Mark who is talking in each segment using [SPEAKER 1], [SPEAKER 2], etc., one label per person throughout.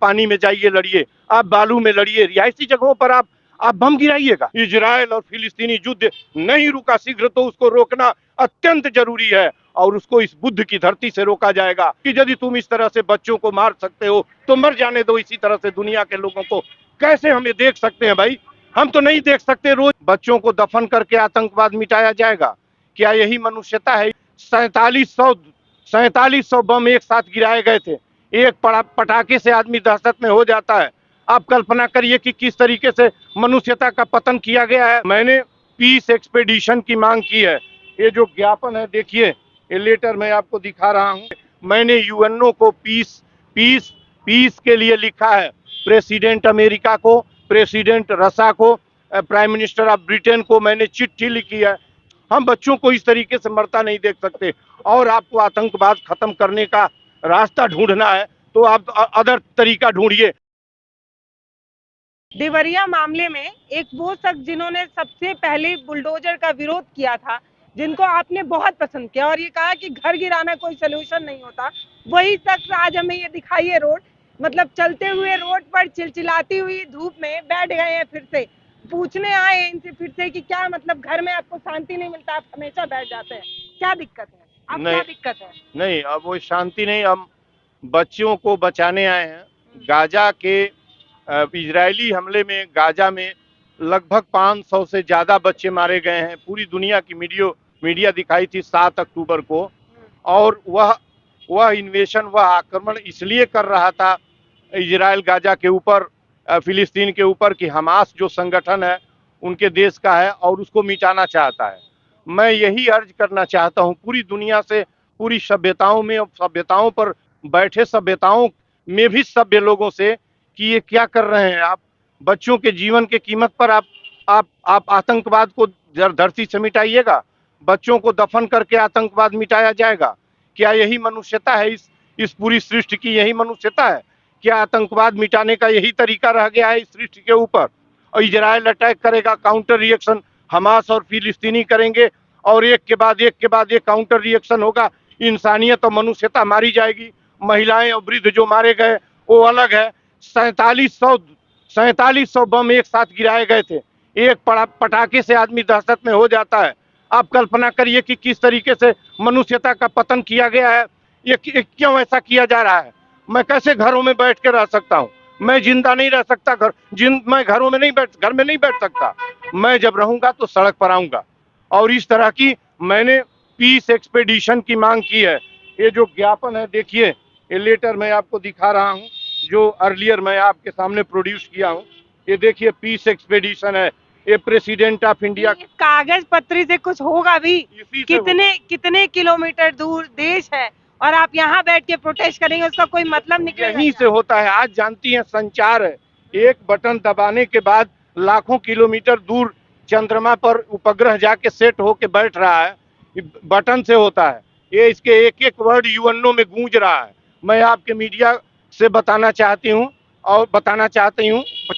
[SPEAKER 1] पानी में जाइए लड़िए, आप बालू में लड़िए, रिहायशी जगहों पर आप बम गिराइएगा। इजराइल और फिलिस्तीनी युद्ध नहीं रुका शीघ्र तो उसको रोकना अत्यंत जरूरी है और उसको इस बुद्ध की धरती से रोका जाएगा कि यदि तुम इस तरह से बच्चों को मार सकते हो तो मर जाने दो। इसी तरह से दुनिया के लोगों को कैसे हम ये देख सकते हैं भाई? हम तो नहीं देख सकते। रोज बच्चों को दफन करके आतंकवाद मिटाया जाएगा, क्या यही मनुष्यता है? 4700 बम एक साथ गिराए गए थे। एक पटाखे से आदमी दहशत में हो जाता है। आप कल्पना करिए कि किस तरीके से मनुष्यता का पतन किया गया है। मैंने पीस एक्सपेडिशन की मांग की है। ये जो ज्ञापन है देखिए, ये लेटर मैं आपको दिखा रहा हूँ। मैंने यूएनओ को पीस पीस पीस के लिए लिखा है। प्रेसिडेंट अमेरिका को, प्रेसिडेंट रसा को, प्राइम मिनिस्टर ऑफ ब्रिटेन को मैंने चिट्ठी लिखी है। हम बच्चों को इस तरीके से मरता नहीं देख सकते और आपको आतंकवाद खत्म करने का रास्ता ढूंढना है तो आप अदर तरीका ढूंढिए।
[SPEAKER 2] देवरिया मामले में एक वो शख्स जिन्होंने सबसे पहले बुलडोजर का विरोध किया था, जिनको आपने बहुत पसंद किया और ये कहा कि घर गिराना कोई सलूशन नहीं होता, वही शख्स आज हमें ये दिखाइए रोड, मतलब चलते हुए रोड पर चिलचिलाती हुई धूप में बैठ गए हैं। फिर से पूछने आए हैं इनसे फिर से कि क्या मतलब घर में आपको शांति नहीं मिलता, आप हमेशा बैठ जाते हैं, क्या दिक्कत है? अब क्या दिक्कत है?
[SPEAKER 1] नहीं, अब वो शांति नहीं, हम बच्चों को बचाने आए हैं। गाजा के इजरायली हमले में गाजा में लगभग 500 से ज्यादा बच्चे मारे गए हैं। पूरी दुनिया की मीडिया दिखाई थी 7 अक्टूबर को। और वह इन्वेशन, वह आक्रमण इसलिए कर रहा था इजराइल गाजा के ऊपर, फिलिस्तीन के ऊपर, कि हमास जो संगठन है उनके देश का है और उसको मिटाना चाहता है। मैं यही अर्ज करना चाहता हूं पूरी दुनिया से, पूरी सभ्यताओं में और सभ्यताओं पर बैठे सभ्यताओं में भी सभ्य लोगों से, कि ये क्या कर रहे हैं आप? बच्चों के जीवन के कीमत पर आप आतंकवाद को धरती से मिटाइएगा? बच्चों को दफन करके आतंकवाद मिटाया जाएगा? क्या यही मनुष्यता है? इस पूरी सृष्टि की यही मनुष्यता है? क्या आतंकवाद मिटाने का यही तरीका रह गया है इस सृष्टि के ऊपर? और इजराइल अटैक करेगा, काउंटर रिएक्शन हमास और फिलिस्तीनी करेंगे और एक के बाद एक काउंटर रिएक्शन होगा। इंसानियत और मनुष्यता मारी जाएगी। महिलाएं और वृद्ध जो मारे गए वो अलग है। 4700 बम एक साथ गिराए गए थे। एक पटाखे से आदमी दहशत में हो जाता है। आप कल्पना करिए कि किस तरीके से मनुष्यता का पतन किया गया है। ये क्यों ऐसा किया जा रहा है? मैं कैसे घरों में बैठ के रह सकता हूँ? मैं जिंदा नहीं रह सकता। मैं घर में नहीं बैठ सकता। मैं जब रहूंगा तो सड़क पर आऊंगा। और इस तरह की मैंने पीस एक्सपेडिशन की मांग की है। ये जो ज्ञापन है देखिए, ये लेटर मैं आपको दिखा रहा हूँ जो अर्लियर मैं आपके सामने प्रोड्यूस किया हूँ। ये देखिए, पीस एक्सपेडिशन है। ये प्रेसिडेंट ऑफ इंडिया,
[SPEAKER 2] कागज पत्री से कुछ होगा भी? कितने किलोमीटर दूर देश है और आप यहाँ बैठ के प्रोटेस्ट करेंगे, उसका कोई मतलब निकलेगा?
[SPEAKER 1] यहीं से होता है। आज जानती हैं, संचार है, एक बटन दबाने के बाद लाखों किलोमीटर दूर चंद्रमा पर उपग्रह जाके सेट होके बैठ रहा है। बटन से होता है। ये इसके एक एक वर्ड यूएनओ में गूंज रहा है। मैं आपके मीडिया से बताना चाहती हूँ और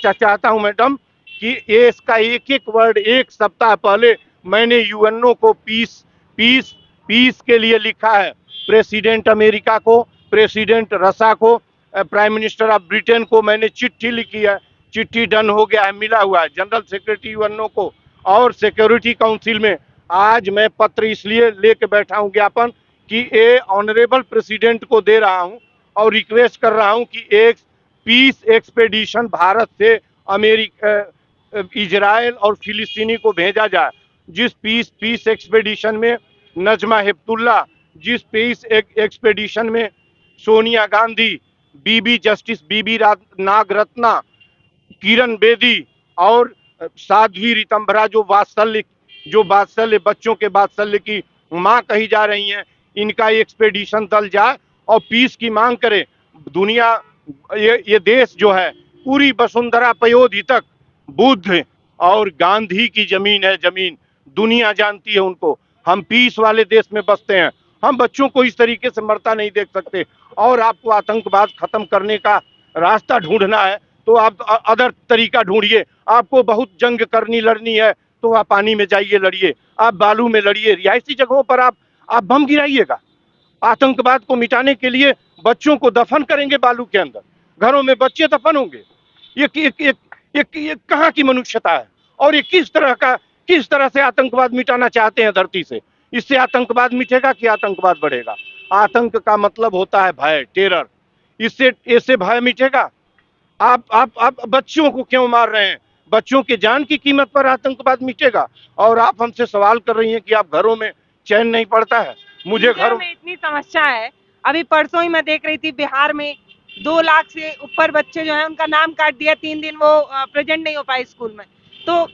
[SPEAKER 1] चाहता हूँ मैडम कि ये इसका एक एक वर्ड, एक सप्ताह पहले मैंने यूएनओ को पीस पीस पीस के लिए लिखा है। प्रेसिडेंट अमेरिका को, प्रेसिडेंट रसा को, प्राइम मिनिस्टर ऑफ ब्रिटेन को मैंने चिट्ठी लिखी है। चिट्ठी डन हो गया है, मिला हुआ है जनरल सेक्रेटरी यूएनओ को और सिक्योरिटी काउंसिल में। आज मैं पत्र इसलिए लेके बैठा हूं ज्ञापन कि ये ऑनरेबल प्रेसिडेंट को दे रहा हूं और रिक्वेस्ट कर रहा हूं कि एक पीस एक्सपेडिशन भारत से अमेरिका, इजराइल और फिलिस्तीनी को भेजा जाए। जिस पीस एक्सपेडिशन में नजमा हेपतुल्ला, जिस पीस एक्सपेडिशन में सोनिया गांधी, जस्टिस बीबी नागरत्ना, किरण बेदी और साध्वी रितंभरा, जो वात्सल्य बच्चों के वात्सल्य की मां कही जा रही हैं, इनका एक्सपेडिशन दल जाए और पीस की मांग करे। दुनिया, ये देश जो है पूरी वसुंधरा पयोधि तक बुद्ध और गांधी की जमीन है। जमीन दुनिया जानती है उनको। हम पीस वाले देश में बसते हैं। हम बच्चों को इस तरीके से मरता नहीं देख सकते और आपको आतंकवाद खत्म करने का रास्ता ढूंढना है तो आप अदर तरीका ढूंढिए। आपको बहुत जंग लड़नी है तो आप पानी में जाइए लड़िए, आप बालू में लड़िए, रिहायशी जगहों पर आप बम गिराइएगा। आतंकवाद को मिटाने के लिए बच्चों को दफन करेंगे बालू के अंदर। घरों में बच्चे दफन होंगे। ये कहाँ की मनुष्यता है? और ये किस तरह से आतंकवाद मिटाना चाहते हैं धरती से? इससे आतंकवाद मिटेगा कि आतंकवाद बढ़ेगा? आतंक का मतलब होता है भय, टेरर। इससे भय मिटेगा? आप बच्चों को क्यों मार रहे हैं? बच्चों के जान की कीमत पर आतंकवाद मिटेगा? और आप हमसे सवाल कर रही हैं कि आप घरों में चैन नहीं पड़ता है। मुझे
[SPEAKER 2] इंडिया
[SPEAKER 1] घर
[SPEAKER 2] में इतनी समस्या है। अभी परसों ही मैं देख रही थी बिहार में 2 लाख से ऊपर बच्चे जो है उनका नाम काट दिया, 3 दिन वो प्रेजेंट नहीं हो पाए स्कूल में। तो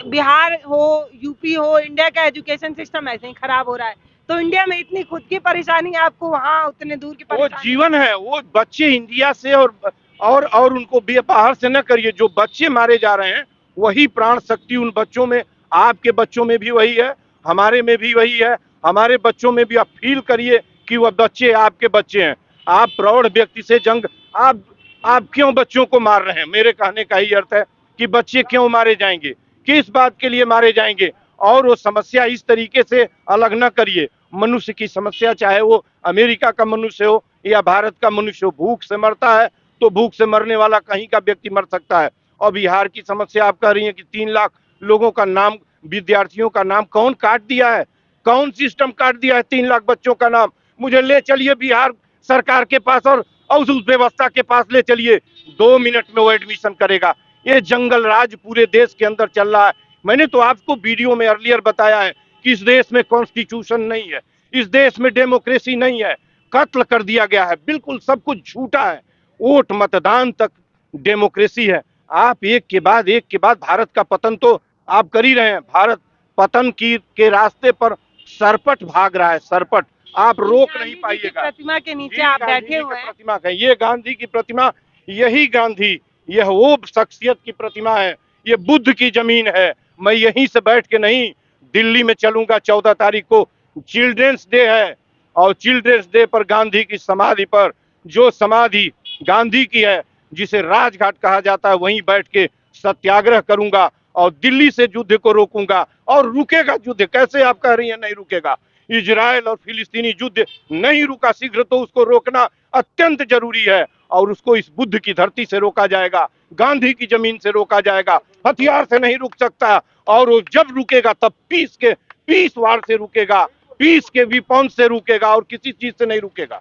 [SPEAKER 2] बिहार हो, यूपी हो, इंडिया का एजुकेशन सिस्टम ऐसे ही खराब हो रहा है। तो इंडिया में इतनी खुद की परेशानी है, आपको वहाँ उतने दूर की
[SPEAKER 1] वो
[SPEAKER 2] परेशानी
[SPEAKER 1] जीवन है, वो बच्चे इंडिया से और उनको बाहर से न करिए। जो बच्चे मारे जा रहे हैं वही प्राण शक्ति उन बच्चों में, आपके बच्चों में भी वही है, हमारे में भी वही है, हमारे बच्चों में भी। आप फील करिए कि वह बच्चे आपके बच्चे हैं। आप प्रौढ़ व्यक्ति से जंग, आप क्यों बच्चों को मार रहे हैं? मेरे कहने का ही अर्थ है कि बच्चे क्यों मारे जाएंगे, किस बात के लिए मारे जाएंगे? और वो समस्या इस तरीके से अलग न करिए। मनुष्य की समस्या, चाहे वो अमेरिका का मनुष्य हो या भारत का मनुष्य हो, भूख से मरता है तो भूख से मरने वाला कहीं का व्यक्ति मर सकता है। और बिहार की समस्या आप कह रही हैं कि 3 लाख लोगों का नाम, विद्यार्थियों का नाम कौन काट दिया है? कौन सिस्टम काट दिया है 3 लाख बच्चों का नाम? मुझे ले चलिए बिहार सरकार के पास और उस व्यवस्था के पास ले चलिए। 2 मिनट में वो एडमिशन करेगा। ये जंगल राज पूरे देश के अंदर चल रहा है। मैंने तो आपको वीडियो में अर्लियर बताया है कि इस देश में कॉन्स्टिट्यूशन नहीं है, इस देश में डेमोक्रेसी नहीं है, कत्ल कर दिया गया है, बिल्कुल सब कुछ झूठा है। वोट मतदान तक डेमोक्रेसी है। आप एक के बाद भारत का पतन तो आप कर ही रहे हैं। भारत पतन के रास्ते पर सरपट भाग रहा है, सरपट। आप रोक नहीं पाइएगा।
[SPEAKER 2] प्रतिमा के नीचे आप बैठे हुए हैं।
[SPEAKER 1] प्रतिमा है ये, गांधी की प्रतिमा, यही गांधी, यह वो शख्सियत की प्रतिमा है, ये बुद्ध की जमीन है। मैं यहीं से बैठ के नहीं, दिल्ली में चलूंगा 14 तारीख को, चिल्ड्रंस डे है, और चिल्ड्रंस डे पर गांधी की समाधि पर, जो समाधि गांधी की है, जिसे राजघाट कहा जाता है, वहीं बैठ के सत्याग्रह करूंगा और दिल्ली से युद्ध को रोकूंगा। और रुकेगा युद्ध? कैसे आप कह रही हैं नहीं रुकेगा? इजराइल और फिलिस्तीनी युद्ध नहीं रुका शीघ्र, तो उसको रोकना अत्यंत जरूरी है। और उसको इस बुद्ध की धरती से रोका जाएगा, गांधी की जमीन से रोका जाएगा, हथियार से नहीं रुक सकता। और वो जब रुकेगा तब पीस वार से रुकेगा, पीस के विपन से रुकेगा, और किसी चीज से नहीं रुकेगा।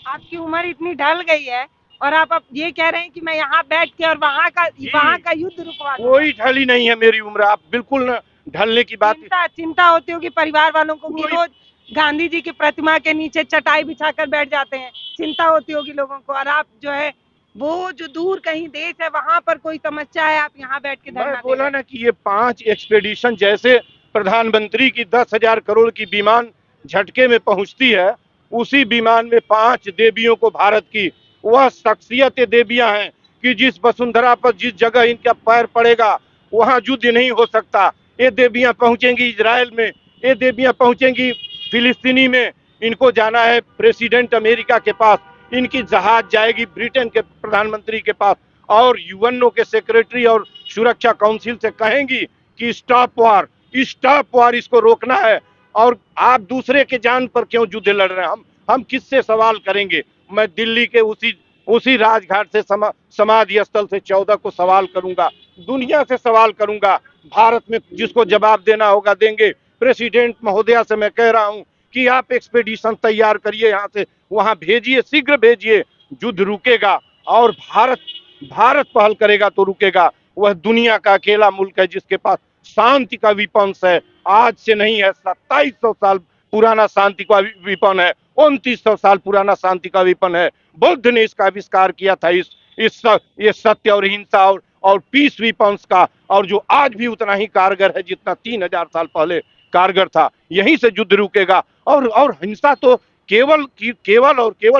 [SPEAKER 2] आपकी उम्र इतनी ढल गई है और आप अब ये कह रहे हैं कि मैं यहाँ बैठ के और वहाँ का युद्ध रुकवा दूंगा।
[SPEAKER 1] कोई ढली नहीं है मेरी उम्र, आप बिल्कुल न ढलने की बात।
[SPEAKER 2] चिंता होती होगी परिवार वालों को कि रोज गांधी जी की प्रतिमा के नीचे चटाई बिछाकर बैठ जाते हैं, चिंता होती होगी लोगों को। और आप जो है वो जो दूर कहीं देश है वहां पर कोई समस्या है, आप यहाँ बैठ के धरना
[SPEAKER 1] बोला ना कि ये 5 एक्सपेडिशन, जैसे प्रधानमंत्री की 10,000 करोड़ की विमान झटके में पहुंचती है, उसी विमान में 5 देवियों को, भारत की वह शख्सियत देवियां हैं कि जिस वसुंधरा पर जिस जगह इनका पैर पड़ेगा वहां युद्ध नहीं हो सकता। ये देवियां पहुंचेंगी इजराइल में, ये देवियां पहुंचेंगी फिलिस्तीनी में। इनको जाना है प्रेसिडेंट अमेरिका के पास, इनकी जहाज जाएगी ब्रिटेन के प्रधानमंत्री के पास, और यूएनओ के सेक्रेटरी और सुरक्षा काउंसिल से कहेंगी कि स्टॉप वार, इसको रोकना है। और आप दूसरे के जान पर क्यों युद्ध लड़ रहे हैं? हम किससे सवाल करेंगे? मैं दिल्ली के उसी राजघाट से, समाधि स्थल से 14 को सवाल करूंगा, दुनिया से सवाल करूंगा। भारत में जिसको जवाब देना होगा देंगे। प्रेसिडेंट महोदया से मैं कह रहा हूं कि आप एक्सपेडिशन तैयार करिए, यहाँ से वहां भेजिए, शीघ्र भेजिए, युद्ध रुकेगा। और भारत पहल करेगा तो रुकेगा। वह दुनिया का अकेला मुल्क है जिसके पास शांति का विपंस है। आज से नहीं है, 2700 साल पुराना शांति का विपन है, 2900 साल पुराना शांति का विपन है। बुद्ध ने इसका आविष्कार किया था, ये सत्य और हिंसा और पीस विपंस का, और जो आज भी उतना ही कारगर है जितना 3000 साल पहले कारगर था। यहीं से युद्ध रुकेगा। और हिंसा तो केवल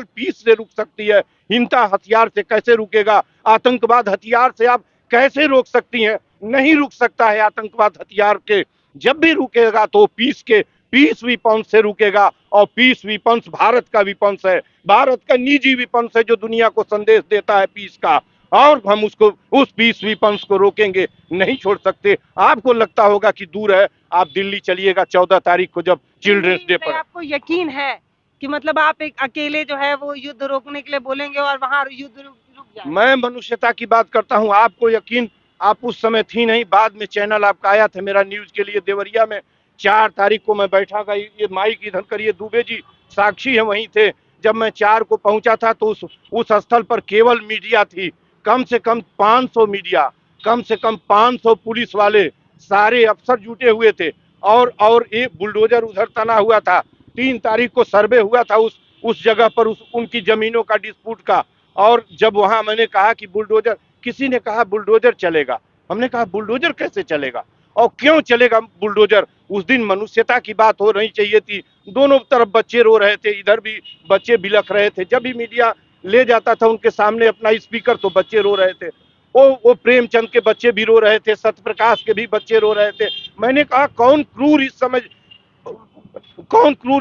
[SPEAKER 1] पीस से रुक सकती है। हिंसा हथियार से कैसे रुकेगा? आतंकवाद हथियार से आप कैसे रोक सकती हैं? नहीं रुक सकता है आतंकवाद हथियार के। जब भी रुकेगा तो पीस विपंस से रुकेगा। और पीस विपंस भारत का विपंस है, भारत का निजी विपंस है, जो दुनिया को संदेश देता है पीस का। और हम उस पीस विपंस को रोकेंगे, नहीं छोड़ सकते। आपको लगता होगा कि दूर है, आप दिल्ली चलिएगा 14 तारीख को, जब चिल्ड्रंस डे पर।
[SPEAKER 2] आपको यकीन है कि मतलब आप एक अकेले जो है वो युद्ध रोकने के लिए बोलेंगे और वहां युद्ध रुक जाए।
[SPEAKER 1] मैं मनुष्यता की बात करता हूं। आपको यकीन, आप उस समय थी नहीं, बाद में चैनल आपका आया था मेरा न्यूज के लिए देवरिया में। 4 तारीख को मैं बैठा था, ये माइक इधर करिए, दुबे जी साक्षी है, वहीं थे। जब मैं 4 को पहुंचा था तो उस स्थल पर केवल मीडिया थी, कम से कम 500 मीडिया, कम से कम 500 पुलिस वाले, सारे अफसर जुटे हुए थे। और एक बुलडोजर उधर तना हुआ था। 3 तारीख को सर्वे हुआ था उस जगह पर, उनकी जमीनों का डिस्प्यूट का। और जब वहां मैंने कहा कि बुलडोजर, किसी ने कहा बुलडोजर चलेगा, हमने कहा बुलडोजर कैसे चलेगा और क्यों चलेगा बुलडोजर। उस दिन मनुष्यता की बात हो रही चाहिए थी। दोनों तरफ बच्चे रो रहे थे, इधर भी बच्चे बिलख रहे थे। जब भी मीडिया ले जाता था उनके सामने अपना स्पीकर तो बच्चे रो रहे थे। वो प्रेमचंद के बच्चे भी रो रहे थे, सत्यप्रकाश के भी बच्चे रो रहे थे। मैंने कहा कौन क्रूर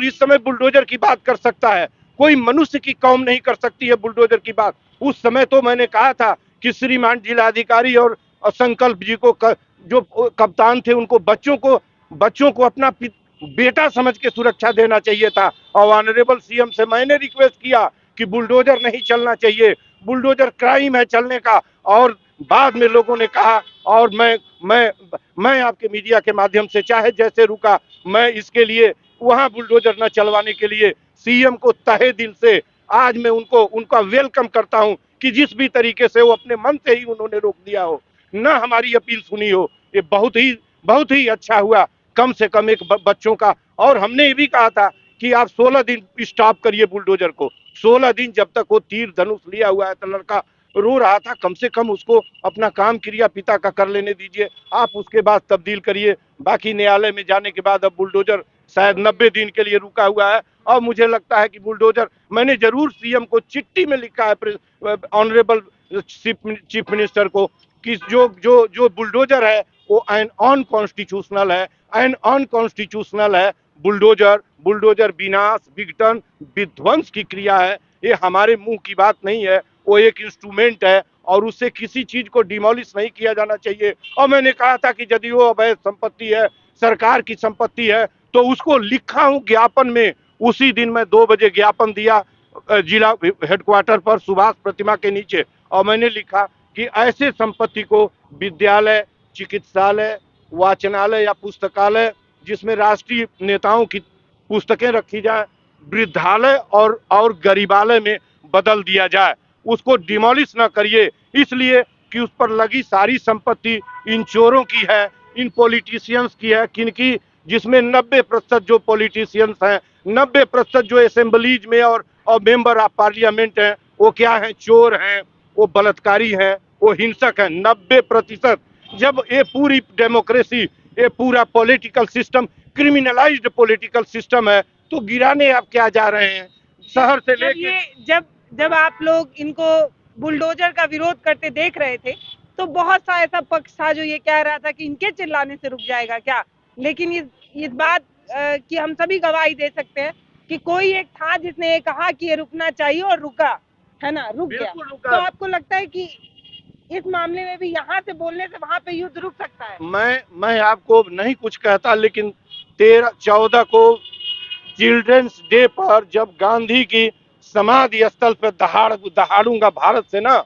[SPEAKER 1] इस समय बुलडोजर की बात कर सकता है। कोई मनुष्य की कौम नहीं कर सकती है बुलडोजर की बात। उस समय तो मैंने कहा था कि श्रीमान जिलाधिकारी और संकल्प जी को जो कप्तान थे उनको बच्चों को अपना बेटा समझ के सुरक्षा देना चाहिए था। और ऑनरेबल सीएम से मैंने रिक्वेस्ट किया कि बुलडोजर नहीं चलना चाहिए, बुलडोजर क्राइम है चलने का। और बाद में लोगों ने कहा, और मैं आपके मीडिया के माध्यम से चाहे जैसे रुका, मैं इसके लिए वहां बुलडोजर न चलवाने के लिए सीएम को तहे दिल से आज मैं उनका वेलकम करता हूं कि जिस भी तरीके से वो अपने मन से ही उन्होंने रोक दिया हो, ना हमारी अपील सुनी हो। ये बहुत ही अच्छा हुआ, कम से कम एक बच्चों का। और हमने ये भी कहा था कि आप 16 दिन स्टॉप करिए बुलडोजर को। 16 दिन जब तक वो तीर धनुष लिया हुआ है तो लड़का रो रहा था, कम से कम उसको अपना काम क्रिया पिता का कर लेने दीजिए, आप उसके बाद तब्दील करिए। बाकी न्यायालय में जाने के बाद अब बुलडोजर शायद 90 दिन के लिए रुका हुआ है। और मुझे लगता है कि बुलडोजर, मैंने जरूर सीएम को चिट्ठी में लिखा है, ऑनरेबल चीफ मिनिस्टर को, कि जो बुलडोजर है वो अनकॉन्स्टिट्यूशनल है, अनकॉन्स्टिट्यूशनल है। बुलडोजर विनाश, विघटन, विध्वंस की क्रिया है। ये हमारे मुंह की बात नहीं है, वो एक इंस्ट्रूमेंट है और उससे किसी चीज को डिमोलिश नहीं किया जाना चाहिए। और मैंने कहा था कि यदि वो अवैध संपत्ति है, सरकार की संपत्ति है, तो उसको लिखा हूं ज्ञापन में। उसी दिन मैं 2 बजे ज्ञापन दिया जिला हेडक्वार्टर पर सुभाष प्रतिमा के नीचे, और मैंने लिखा कि ऐसे संपत्ति को विद्यालय, चिकित्सालय, वाचनालय या पुस्तकालय जिसमें राष्ट्रीय नेताओं की पुस्तकें रखी जाए, वृद्धालय और गरीबालय में बदल दिया जाए। उसको डिमोलिश ना करिए, इसलिए कि उस पर लगी सारी संपत्ति इन चोरों की है, इन पॉलिटिशियंस की है। किनकी? जिसमें 90% जो पॉलिटिशियंस हैं, 90% जो असेंबलीज में और मेंबर ऑफ पार्लियामेंट हैं, वो क्या हैं? चोर हैं, वो बलात्कारी हैं, वो हिंसक हैं। 90%। जब ये पूरी डेमोक्रेसी, ये पूरा political system criminalised political system है, तो गिराने आप क्या जा रहे हैं? शहर से लेके
[SPEAKER 2] जब आप लोग इनको बुलडोजर का विरोध करते देख रहे थे तो बहुत सा ऐसा पक्ष था जो ये कह रहा था कि इनके चिल्लाने से रुक जाएगा क्या। लेकिन इस बात की हम सभी गवाही दे सकते हैं कि कोई एक था जिसने ये कहा कि ये रुकना चाहिए और रुका, है ना, रुक गया। तो आपको लगता है कि इस मामले में भी यहाँ से बोलने से वहां पे युद्ध रुक सकता है?
[SPEAKER 1] मैं आपको नहीं कुछ कहता, लेकिन 13-14 को चिल्ड्रंस डे पर जब गांधी की समाधि स्थल पर दहाड़ूंगा भारत से ना,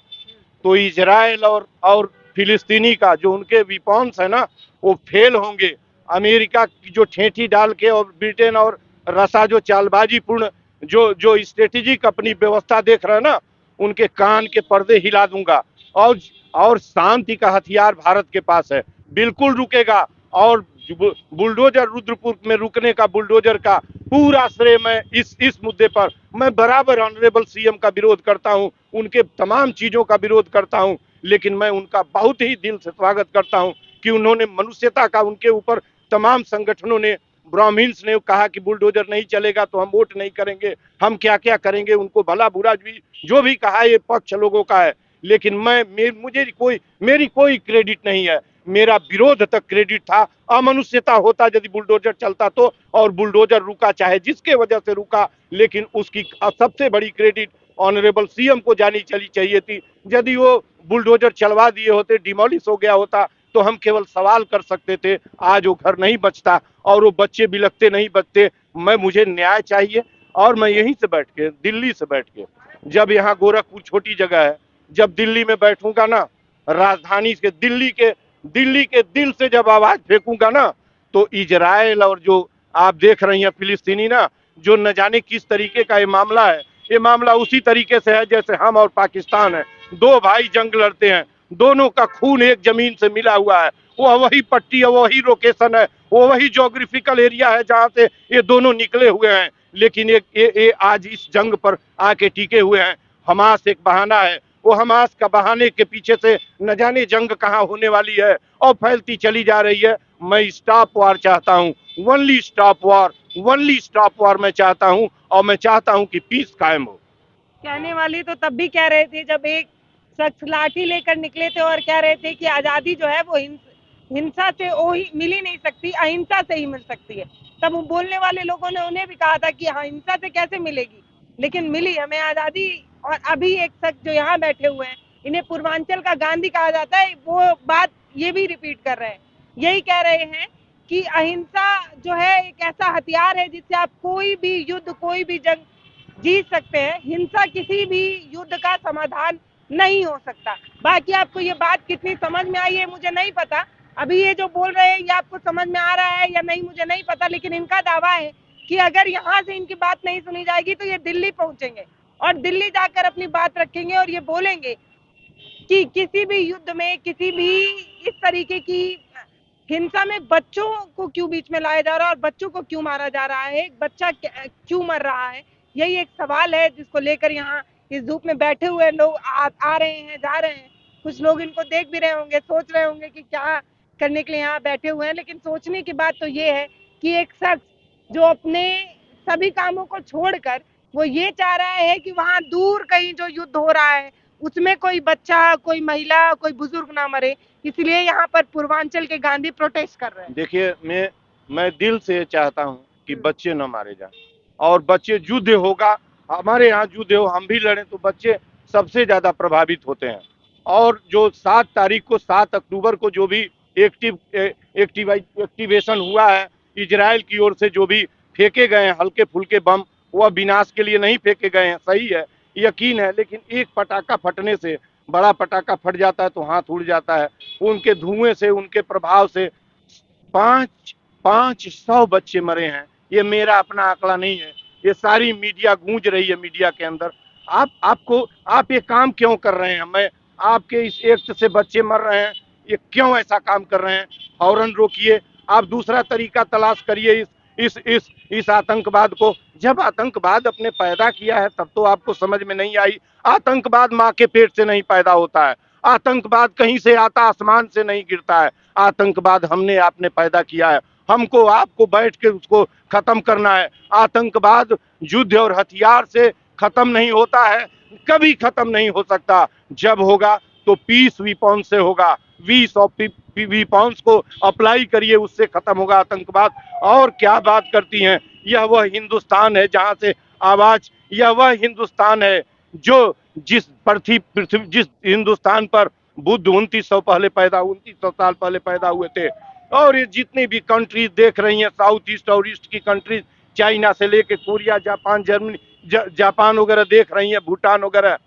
[SPEAKER 1] तो इजराइल और फिलिस्तीनी का जो उनके विपॉन्स है ना, वो फेल होंगे। अमेरिका की जो ठेठी डाल के और ब्रिटेन और रसा जो चालबाजी पूर्ण जो स्ट्रेटेजिक अपनी व्यवस्था देख रहे हैं ना, उनके कान के पर्दे हिला दूंगा। और शांति का हथियार भारत के पास है, बिल्कुल रुकेगा। और बुलडोजर रुद्रपुर में रुकने का, बुलडोजर का पूरा श्रेय मैं इस मुद्दे पर मैं बराबर ऑनरेबल सीएम का विरोध करता हूं, उनके तमाम चीजों का विरोध करता हूं। लेकिन मैं उनका बहुत ही दिल से स्वागत करता हूं कि उन्होंने मनुष्यता का, उनके ऊपर तमाम संगठनों ने, ब्राह्मण्स ने कहा कि बुलडोजर नहीं चलेगा तो हम वोट नहीं करेंगे, हम क्या क्या करेंगे। उनको भला बुरा भी जो भी कहा, ये पक्ष लोगों का है। लेकिन मेरी कोई क्रेडिट नहीं है, मेरा विरोध तक क्रेडिट था। अमनुष्यता होता यदि बुलडोजर चलता तो, और बुलडोजर रुका चाहे जिसके वजह से रुका, लेकिन उसकी सबसे बड़ी क्रेडिट ऑनरेबल सीएम को जानी चली चाहिए थी। यदि वो बुलडोजर चलवा दिए होते, डिमोलिश हो गया होता, तो हम केवल सवाल कर सकते थे। आज वो घर नहीं बचता और वो बच्चे बिलखते नहीं बचते। मुझे न्याय चाहिए। और मैं यहीं से बैठ के, दिल्ली से बैठ के, जब यहाँ गोरखपुर छोटी जगह है, जब दिल्ली में बैठूंगा ना, राजधानी के दिल्ली के दिल से जब आवाज फेंकूंगा ना, तो इजराइल और जो आप देख रही हैं फिलिस्तीनी ना, जो न जाने किस तरीके का ये मामला है, ये मामला उसी तरीके से है जैसे हम और पाकिस्तान है। दो भाई जंग लड़ते हैं, दोनों का खून एक जमीन से मिला हुआ है, वो वही पट्टी है, वही लोकेशन है, वो वही जोग्राफिकल एरिया है जहां से ये दोनों निकले हुए हैं। लेकिन ये आज इस जंग पर आके टिके हुए हैं। हमास एक बहाना है, वो हमास का बहाने के पीछे से न जाने जंग कहाँ होने वाली है और फैलती चली जा रही है। मैं स्टॉप वॉर चाहता हूँ, ओनली स्टॉप वॉर मैं चाहता हूँ, और मैं चाहता हूँ कि पीस कायम हो।
[SPEAKER 2] कहने वाली तो तब भी कह रहे थे जब एक शख्स लाठी लेकर निकले थे और कह रहे थे कि आजादी जो है वो हिंसा से मिल ही नहीं सकती, अहिंसा से ही मिल सकती है। तब बोलने वाले लोगों ने उन्हें भी कहा था कि हाँ, हिंसा से कैसे मिलेगी, लेकिन मिली हमें आजादी। और अभी एक शख्स जो यहाँ बैठे हुए हैं, इन्हें पूर्वांचल का गांधी कहा जाता है, वो बात ये भी रिपीट कर रहे हैं, यही कह रहे हैं कि अहिंसा जो है एक ऐसा हथियार है जिससे आप कोई भी युद्ध, कोई भी जंग जीत सकते हैं। हिंसा किसी भी युद्ध का समाधान नहीं हो सकता। बाकी आपको ये बात कितनी समझ में आई है मुझे नहीं पता, अभी ये जो बोल रहे हैं ये आपको समझ में आ रहा है या नहीं मुझे नहीं पता, लेकिन इनका दावा है कि अगर यहाँ से इनकी बात नहीं सुनी जाएगी तो ये दिल्ली पहुंचेंगे और दिल्ली जाकर अपनी बात रखेंगे और ये बोलेंगे कि किसी भी युद्ध में, किसी भी इस तरीके की हिंसा में बच्चों को क्यों बीच में लाया जा रहा है और बच्चों को क्यों मारा जा रहा है, एक बच्चा क्यों मर रहा है, यही एक सवाल है जिसको लेकर यहाँ इस धूप में बैठे हुए लोग आ रहे हैं, जा रहे हैं। कुछ लोग इनको देख भी रहे होंगे, सोच रहे होंगे कि क्या करने के लिए यहाँ बैठे हुए हैं, लेकिन सोचने की बात तो ये है कि एक शख्स जो अपने सभी कामों को छोड़कर वो ये चाह रहा है कि वहां दूर कहीं जो युद्ध हो रहा है उसमें कोई बच्चा, कोई महिला, कोई बुजुर्ग ना मरे, इसलिए यहाँ पर पूर्वांचल के गांधी प्रोटेस्ट कर रहे हैं।
[SPEAKER 1] देखिए, मैं दिल से चाहता हूँ कि बच्चे न मारे जाएं, और बच्चे युद्ध होगा, हमारे यहाँ युद्ध हो, हम भी लड़ें तो बच्चे सबसे ज्यादा प्रभावित होते हैं। और जो 7 तारीख को, 7 अक्टूबर को जो भी एक्टिवेशन हुआ है इजराइल की ओर से, जो भी फेंके गए हैं हल्के फुल्के बम, वह विनाश के लिए नहीं फेंके गए हैं, सही है, यकीन है। लेकिन एक पटाखा फटने से, बड़ा पटाखा फट जाता है तो हाथ उड़ जाता है। उनके धुएं से, उनके प्रभाव से 500 बच्चे मरे हैं। ये मेरा अपना आंकड़ा नहीं है, ये सारी मीडिया गूंज रही है, मीडिया के अंदर। आप ये काम क्यों कर रहे हैं? मैं आपके इस एक्ट से बच्चे मर रहे हैं, ये क्यों ऐसा काम कर रहे हैं? फौरन रोकिए, आप दूसरा तरीका तलाश करिए इस आतंकवाद को। जब आतंकवाद अपने पैदा किया है तब तो आपको समझ में नहीं आई। आतंकवाद माँ के पेट से नहीं पैदा होता है, आतंकवाद कहीं से आता, आसमान से नहीं गिरता है। आतंकवाद हमने आपने पैदा किया है, हमको आपको बैठ के उसको खत्म करना है। आतंकवाद युद्ध और हथियार से खत्म नहीं होता है, कभी खत्म नहीं हो सकता। जब होगा तो पीस वीपॉन से होगा, 20 वीपॉन्स को अप्लाई करिए, उससे खत्म होगा आतंकवाद। और क्या बात करती हैं, यह वह हिंदुस्तान है जहां से आवाज, यह वह हिंदुस्तान है जो जिस हिंदुस्तान पर बुद्ध 2900 साल पहले पैदा हुए थे। और ये जितनी भी कंट्रीज देख रही हैं, साउथ ईस्ट और ईस्ट की कंट्रीज, चाइना से लेके कोरिया, जापान, जर्मनी, जापान वगैरह देख रही हैं, भूटान वगैरह,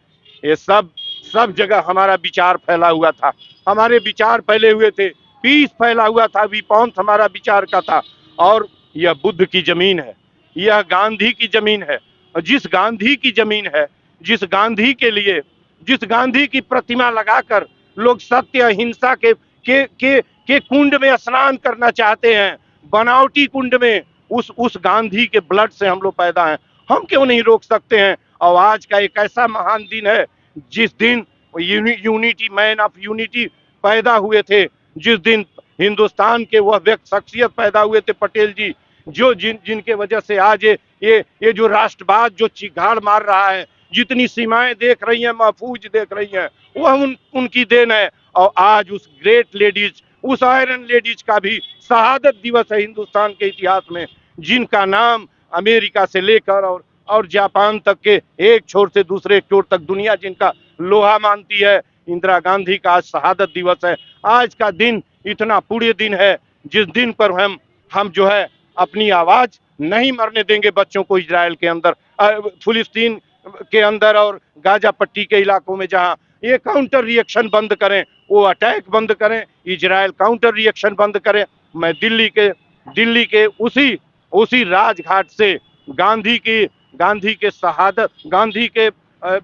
[SPEAKER 1] ये सब जगह हमारा विचार फैला हुआ था, हमारे विचार फैले हुए थे, पीस फैला हुआ था, विपौंस हमारा विचार का था। और यह बुद्ध की जमीन है, यह गांधी की जमीन है। और जिस गांधी की जमीन है, जिस गांधी के लिए, जिस गांधी की प्रतिमा लगाकर लोग सत्य अहिंसा के कुंड में स्नान करना चाहते हैं, बनावटी कुंड में, उस गांधी के ब्लड से हम लोग पैदा हैं, हम क्यों नहीं रोक सकते हैं? और आज का एक ऐसा महान दिन है जिस दिन यूनिटी, मैन ऑफ यूनिटी पैदा हुए थे, जिस दिन हिंदुस्तान के वह व्यक्ति, शख्सियत पैदा हुए थे, पटेल जी, जो जिनके वजह से आज ये जो राष्ट्रवाद जो चिघाड़ मार रहा है, जितनी सीमाएं देख रही हैं, महफूज देख रही हैं, वह उनकी देन है। और आज उस ग्रेट लेडीज, उस आयरन लेडीज का भी शहादत दिवस है हिंदुस्तान के इतिहास में, जिनका नाम अमेरिका से लेकर और जापान तक के एक छोर से दूसरे छोर तक दुनिया जिनका लोहा मानती है। इंदिरा गांधी का आज शहादत दिवस है। आज का दिन इतना पुण्य दिन है जिस दिन पर हम जो है अपनी आवाज नहीं मरने देंगे बच्चों को इजराइल के अंदर, फिलिस्तीन के अंदर और गाजा पट्टी के इलाकों में जहां ये काउंटर रिएक्शन बंद करें, वो अटैक बंद करें, इजराइल काउंटर रिएक्शन बंद करें। मैं दिल्ली के उसी उसी राजघाट से गांधी के शहादत, गांधी के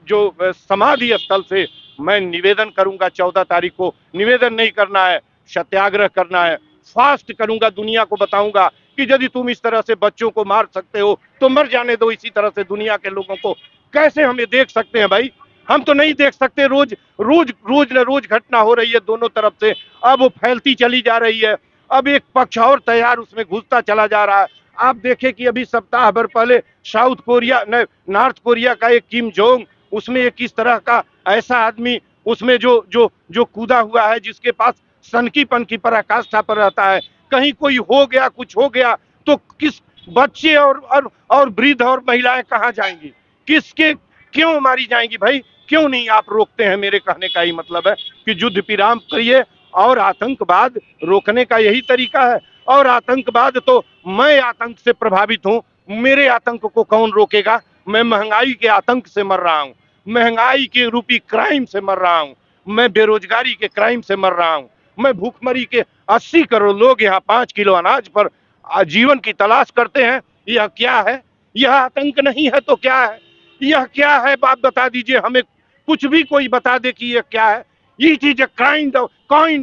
[SPEAKER 1] जो समाधि स्थल से मैं निवेदन करूंगा। 14 तारीख को निवेदन नहीं करना है, सत्याग्रह करना है, फास्ट करूंगा, दुनिया को बताऊंगा कि यदि तुम इस तरह से बच्चों को मार सकते हो तो मर जाने दो इसी तरह से दुनिया के लोगों को। कैसे हम ये देख सकते हैं भाई? हम तो नहीं देख सकते। रोज रोज रोज न रोज घटना हो रही है दोनों तरफ से, अब वो फैलती चली जा रही है। अब एक पक्ष और तैयार उसमें घुसता चला जा रहा है। आप देखें कि अभी सप्ताह भर पहले साउथ कोरिया न नॉर्थ कोरिया का एक किम जोंग, उसमें एक किस तरह का ऐसा आदमी उसमें जो जो जो कूदा हुआ है, जिसके पास सनकीपन की पराकाष्ठा पर रहता है। कहीं कोई हो गया, कुछ हो गया तो किस बच्चे और वृद्ध और महिलाएं कहाँ जाएंगी? किसके क्यों मारी जाएंगी भाई? क्यों नहीं आप रोकते हैं? मेरे कहने का ही मतलब है कि युद्ध विराम करिए, और आतंकवाद रोकने का यही तरीका है। और आतंकवाद तो मैं आतंक से प्रभावित हूं, मेरे आतंक को कौन रोकेगा? मैं महंगाई के आतंक से मर रहा हूं, महंगाई के रूपी क्राइम से मर रहा हूं, मैं बेरोजगारी के क्राइम से मर रहा हूं, मैं भूखमरी के 80 करोड़ लोग यहाँ 5 किलो अनाज पर जीवन की तलाश करते हैं। यह क्या है? यह आतंक नहीं है तो क्या है? यह क्या है? आप बता दीजिए हमें, कुछ भी कोई बता दे कि यह क्या है। It is a kind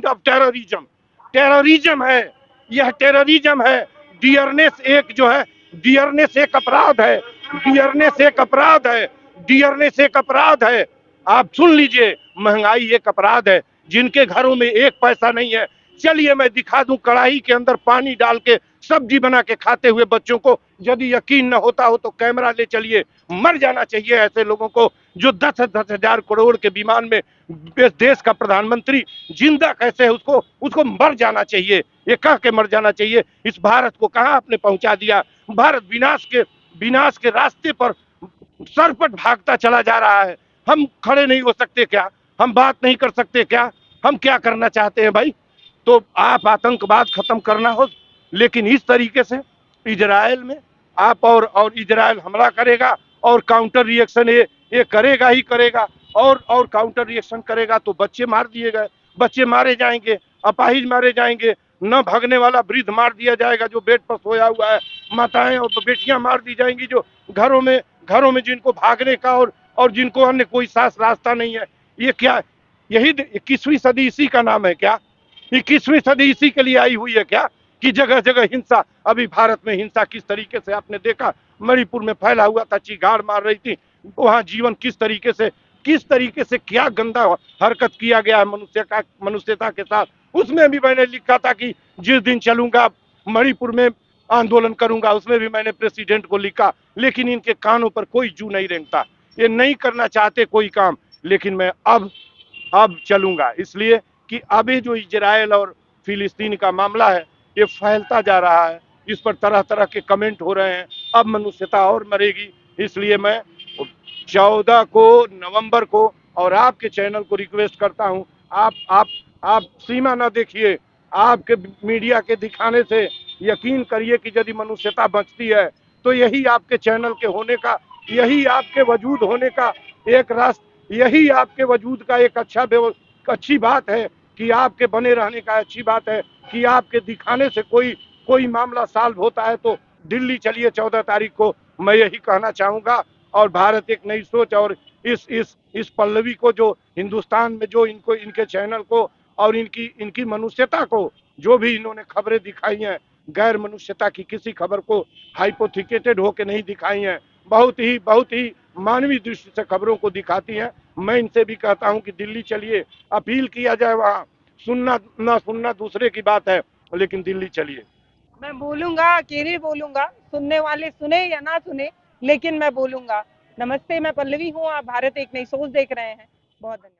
[SPEAKER 1] of terrorism. Terrorism है, यह टेररिज्म है। डियरनेस एक जो है, डियरनेस एक अपराध है, डियरनेस एक अपराध है, डियरनेस एक अपराध है। आप सुन लीजिए, महंगाई एक अपराध है। जिनके घरों में एक पैसा नहीं है, चलिए मैं दिखा दूं कढ़ाई के अंदर पानी डाल के सब्जी बना के खाते हुए बच्चों को। यदि यकीन न होता हो तो कैमरा ले चलिए। मर जाना चाहिए ऐसे लोगों को जो 10-10 हजार करोड़ के विमान में देश का प्रधानमंत्री जिंदा कैसे है, उसको मर जाना चाहिए। ये कह के मर जाना चाहिए। इस भारत को कहां आपने पहुंचा दिया? भारत विनाश के रास्ते पर सरपट भागता चला जा रहा है। हम खड़े नहीं हो सकते क्या? हम बात नहीं कर सकते क्या? हम क्या करना चाहते हैं भाई? तो आप आतंकवाद खत्म करना हो, लेकिन इस तरीके से इजराइल में आप और इजराइल हमला करेगा और काउंटर रिएक्शन ये करेगा ही करेगा, और काउंटर रिएक्शन करेगा तो बच्चे मार दिए गए, बच्चे मारे जाएंगे, अपाहिज मारे जाएंगे, न भागने वाला वृद्ध मार दिया जाएगा जो बेड पर सोया हुआ है, माताएं और बेटियां मार दी जाएंगी जो घरों में जिनको भागने का और जिनको अन्य कोई सास रास्ता नहीं है। ये क्या? यही 21वीं सदी इसी का नाम है क्या? 21वीं सदी इसी के लिए आई हुई है क्या कि जगह जगह हिंसा? अभी भारत में हिंसा किस तरीके से आपने देखा, मणिपुर में फैला हुआ था, चिगाड़ मार रही थी वहां, जीवन किस तरीके से क्या गंदा हरकत किया गया है मनुष्यता के साथ। उसमें भी मैंने लिखा था कि जिस दिन चलूंगा मणिपुर में आंदोलन करूंगा, उसमें भी मैंने प्रेसिडेंट को लिखा, लेकिन इनके कानों पर कोई जू नहीं रेंगता। ये नहीं करना चाहते कोई काम, लेकिन मैं अब चलूंगा, इसलिए कि अभी जो इजराइल और फिलिस्तीन का मामला है ये फैलता जा रहा है, इस पर तरह तरह के कमेंट हो रहे हैं। अब मनुष्यता और मरेगी। इसलिए मैं 14 को नवंबर को और आपके चैनल को रिक्वेस्ट करता हूं, आप सीमा ना देखिए। आपके मीडिया के दिखाने से यकीन करिए कि यदि मनुष्यता बचती है तो यही आपके चैनल के होने का, यही आपके वजूद होने का एक रास्ता, यही आपके वजूद का एक अच्छी बात है कि आपके बने रहने का अच्छी बात है कि आपके दिखाने से कोई मामला सॉल्व होता है। तो दिल्ली चलिए 14 तारीख को, मैं यही कहना चाहूंगा। और भारत एक नई सोच और इस पल्लवी को, जो हिंदुस्तान में जो इनके चैनल को और इनकी मनुष्यता को जो भी इन्होंने खबरें दिखाई हैं, गैर मनुष्यता की किसी खबर को हाइपोथिकेटेड होके नहीं दिखाई हैं, बहुत ही मानवीय दृष्टि से खबरों को दिखाती हैं। मैं इनसे भी कहता हूं कि दिल्ली चलिए, अपील किया जाए, वहां सुनना ना सुनना दूसरे की बात है, लेकिन दिल्ली चलिए।
[SPEAKER 2] मैं बोलूंगा, अकेले बोलूंगा, सुनने वाले सुने या ना सुने, लेकिन मैं बोलूंगा। नमस्ते, मैं पल्लवी हूँ, आप भारत एक नई सोच देख रहे हैं। बहुत धन्यवाद।